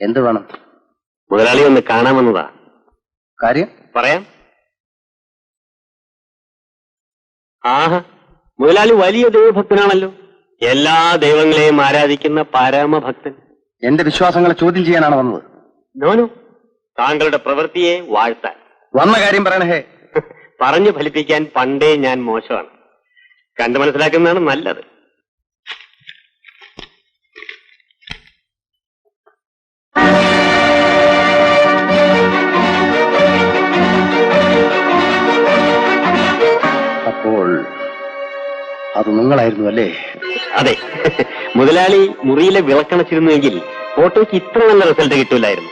എന്ത് വേണം? മുതലാളി ഒന്ന് കാണാമെന്നതാ. കാര്യം പറയാം. ആഹാ, മുതലാളി വലിയ ദൈവഭക്തനാണല്ലോ. എല്ലാ ദൈവങ്ങളെയും ആരാധിക്കുന്ന പരമഭക്തൻ. എന്റെ വിശ്വാസങ്ങളെ ചോദ്യം ചെയ്യാനാണ് വന്നത്. നോനു, താങ്കളുടെ പ്രവൃത്തിയെ വാഴ്ത്താൻ വന്ന കാര്യം പറയണേ. പറഞ്ഞു ഫലിപ്പിക്കാൻ പണ്ടേ ഞാൻ മോശമാണ്. കണ്ടു മനസ്സിലാക്കുന്നതാണ് നല്ലത്. അപ്പോൾ അത് നിങ്ങളായിരുന്നു അല്ലേ? അതെ. മുതലാളി മുറിയിലെ വിളക്കണച്ചിരുന്നുവെങ്കിൽ ഫോട്ടോയ്ക്ക് ഇത്ര നല്ല റിസൾട്ട് കിട്ടൂലായിരുന്നു.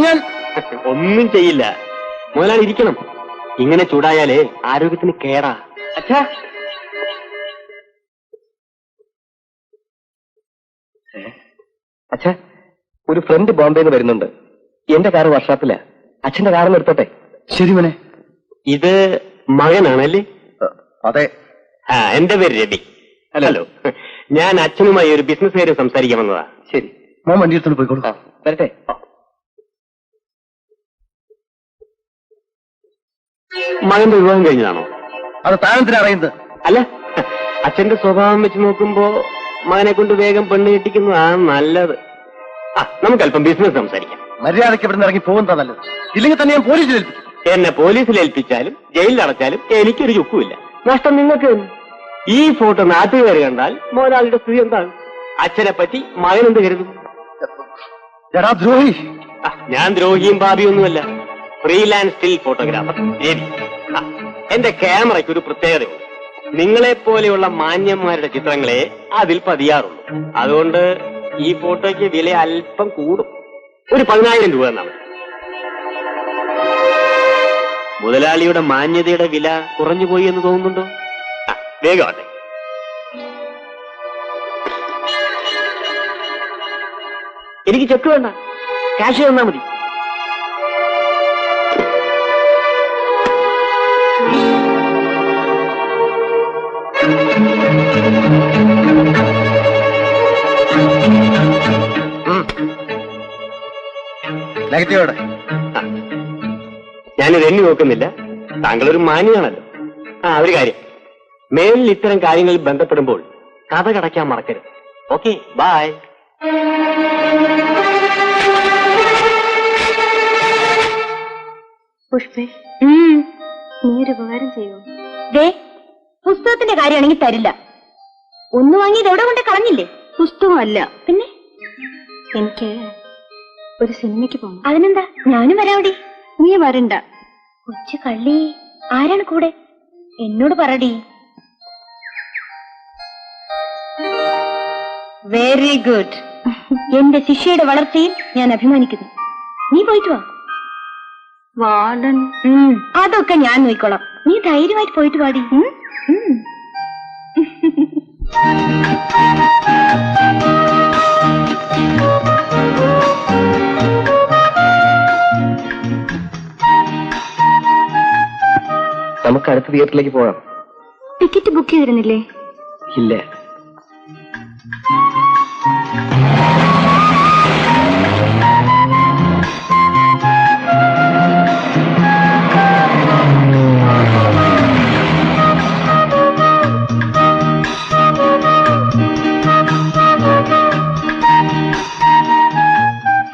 ഞാൻ ഒന്നും ചെയ്യില്ല. മുതലാളി ഇരിക്കണം. ഇങ്ങനെ ചൂടായാലേ ആരോഗ്യത്തിന് കേടാ. അച്ഛാ, അച്ഛാ, ഒരു ഫ്രണ്ട് ബോംബെന്ന് വരുന്നുണ്ട്. എന്റെ കാറ് വർഷാപ്പില്ല. അച്ഛന്റെ കാറിന് എടുത്തോട്ടെ? ശരി മോനെ. ഇത് മകനാണല്ലേ? അതെ. എന്റെ പേര് രവി. ഹലോ. ഞാൻ അച്ഛനുമായി ഒരു ബിസിനസ് കാര്യം സംസാരിക്കാൻ വന്നതാ. ശരി, മോൻ വണ്ടി എടുത്തോണ്ട് പോയിക്കോളൂ. വരട്ടെ. മകന്റെ വിവാഹം കഴിഞ്ഞതാണോ? അത് താനെന്തിനാ അറിയുന്നത്? അല്ല, അച്ഛന്റെ സ്വഭാവം വെച്ച് നോക്കുമ്പോ മകനെ കൊണ്ട് വേഗം പെണ്ണ് കെട്ടിക്കുന്നതാണ് നല്ലത്. നമുക്ക് അല്പം ബിസിനസ് സംസാരിക്കാം. മര്യാദയ്ക്ക് ഇവിടുന്ന് ഇറങ്ങി പോകുന്നതാ നല്ലത്. ഇല്ലെങ്കിൽ തന്നെ ഞാൻ പോലീസിൽ ഏൽപ്പിക്കും. എന്നെ പോലീസിൽ ഏൽപ്പിച്ചാലും ജയിലിൽ അടച്ചാലും എനിക്കൊരു ചുക്കുമില്ല. നഷ്ടം നിങ്ങൾക്ക്. ഈ ഫോട്ടോ നാട്ടുകാർ കണ്ടാൽ മോനാളിയുടെ സ്ഥിതി എന്താണ്? അച്ഛനെ പറ്റി മകൻ എന്ത് കരുതും? എടാ ദ്രോഹി! ഞാൻ ദ്രോഹിയും പാപിയൊന്നുമല്ല. Freelance still photographer Ravi. എന്റെ ക്യാമറയ്ക്ക് ഒരു പ്രത്യേകതയുണ്ട്. നിങ്ങളെപ്പോലെയുള്ള മാന്യന്മാരുടെ ചിത്രങ്ങളെ അതിൽ പതിയാറുള്ളൂ. അതുകൊണ്ട് ഈ ഫോട്ടോയ്ക്ക് വില അല്പം കൂടും. ഒരു 10,000 രൂപ എന്നാണ്. മുതലാളിയുടെ മാന്യതയുടെ വില കുറഞ്ഞുപോയി എന്ന് തോന്നുന്നുണ്ടോ? വേഗമാട്ടെ. എനിക്ക് ചെക്ക് വേണ്ട, ക്യാഷ് തന്നാ മതി. നെഗറ്റീവോടെ ഞാനിത് എണ്ണി നോക്കുന്നില്ല. താങ്കളൊരു മാന്യനാണല്ലോ. ഒരു കാര്യം, മേലിൽ ഇത്തരം കാര്യങ്ങളിൽ ബന്ധപ്പെടുമ്പോൾ കഥ കടയ്ക്കാൻ മറക്കരുത്. Okay, by. പുഷ്പേ, നീ ഒരു ഉപകാരം ചെയ്യോ? ദേ, പുസ്തകത്തിന്റെ കാര്യമാണെങ്കിൽ തരില്ല. ഒന്ന് വാങ്ങിയത് എവിടെ കൊണ്ട് കളഞ്ഞില്ലേ? പുസ്തകമല്ല പിന്നെ. എനിക്ക് ഒരു സിനിമയ്ക്ക് പോകണം. അതിനെന്താ, ഞാനും വരാവടി. നീ വരണ്ട. കൊച്ചു കള്ളി, ആരാണ് കൂടെ? എന്നോട് പറടി. Very good. എന്റെ ശിഷ്യയുടെ വളർച്ചയിൽ ഞാൻ അഭിമാനിക്കുന്നു. നീ പോയിട്ട് വാ. വാർഡൻ, അതൊക്കെ ഞാൻ നോക്കിക്കോളാം. നീ ധൈര്യമായിട്ട് പോയിട്ട് പാടി. നമുക്ക് അടുത്ത തിയേറ്ററിലേക്ക് പോകാം. ടിക്കറ്റ് ബുക്ക് ചെയ്തിരുന്നില്ലേ? ഇല്ല.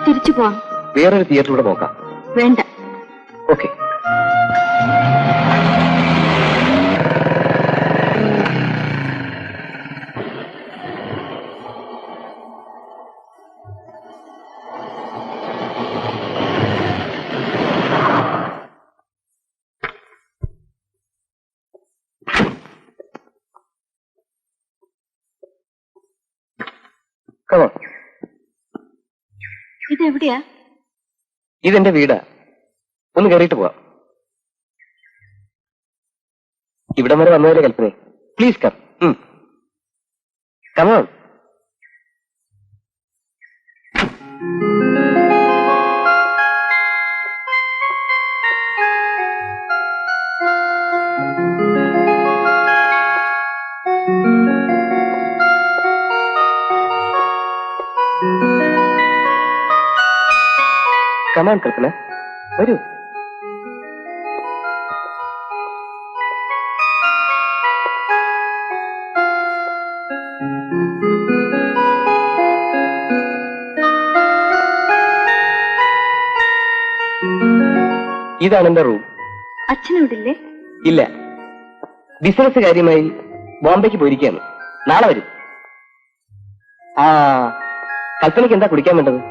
തിരിച്ചു പോവാം. വേറൊരു തിയേറ്ററിലൂടെ നോക്കാം. വേണ്ട. ഓക്കെ. ഇതെവിടെയാ? ഇതെന്റെ വീടാ. ഒന്ന് കയറിയിട്ട് പോവാം. ഇവിടം വരെ വന്നവരെ Kalpana. Please come. Come on. Come on Kalpana, വരൂ. ഇതാണ് എന്റെ റൂം. അച്ഛനോടില്ലേ? ഇല്ല, ബിസിനസ് കാര്യമായി ബോംബെക്ക് പോയിരിക്കുകയാണ്. നാളെ വരും. ആ, കൽപ്പനയ്ക്ക് എന്താ കുടിക്കാൻ വേണ്ടത്?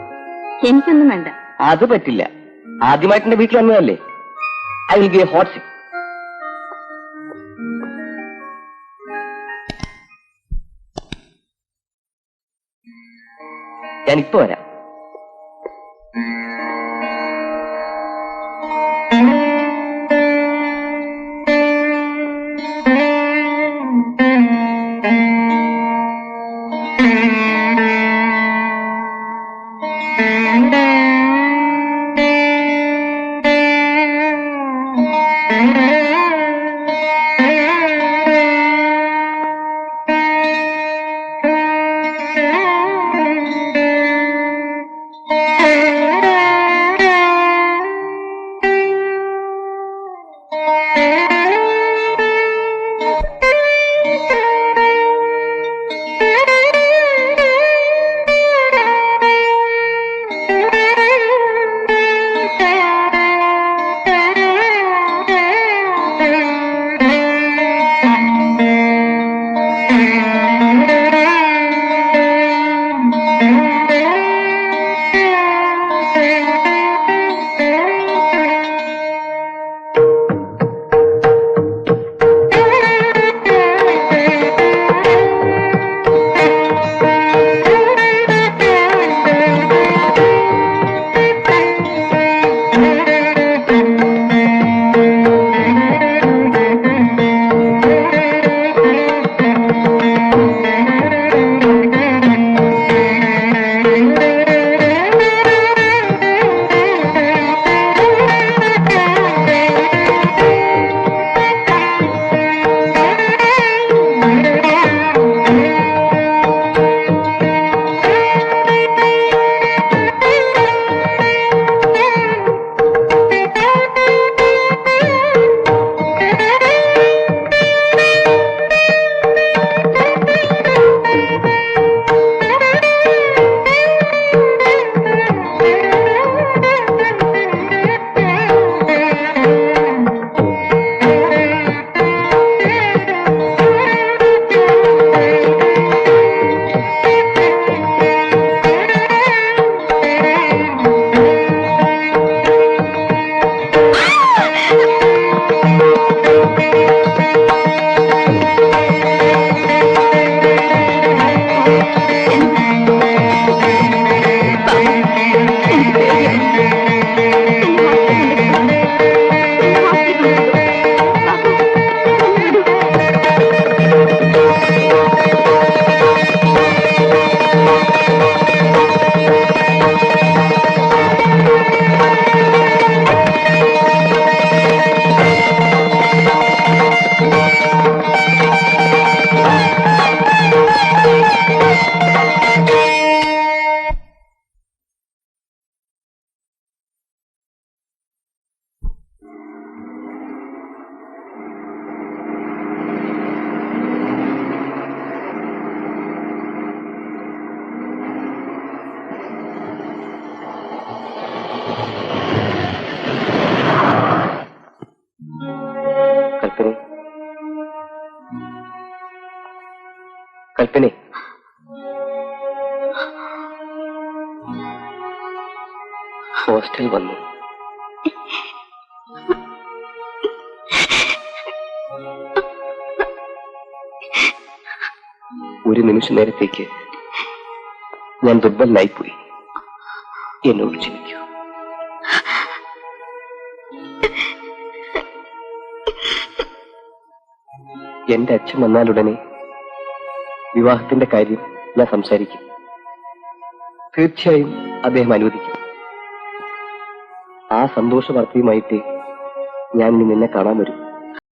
എനിക്കൊന്നും വേണ്ട. അത് പറ്റില്ല. ആദ്യമായിട്ട് എന്റെ വീട്ടിൽ വന്നതല്ലേ. I will give hot sip. ഞാനിപ്പോ വരാം. കൽപ്പനെ, ഹോസ്റ്റൽ വന്നു. ഒരു നിമിഷ നേരത്തേക്ക് ഞാൻ ദുർബലനായിപ്പോയി. എന്നോട് ക്ഷമിക്കൂ. എന്റെ അച്ഛൻ വന്നാലുടനെ വിവാഹത്തിന്റെ കാര്യം ഞാൻ സംസാരിക്കും. തീർച്ചയായും അദ്ദേഹം അനുവദിക്കും. ആ സന്തോഷ വാർത്തയുമായിട്ട് ഞാൻ ഇനി നിന്നെ കാണാൻ വരും.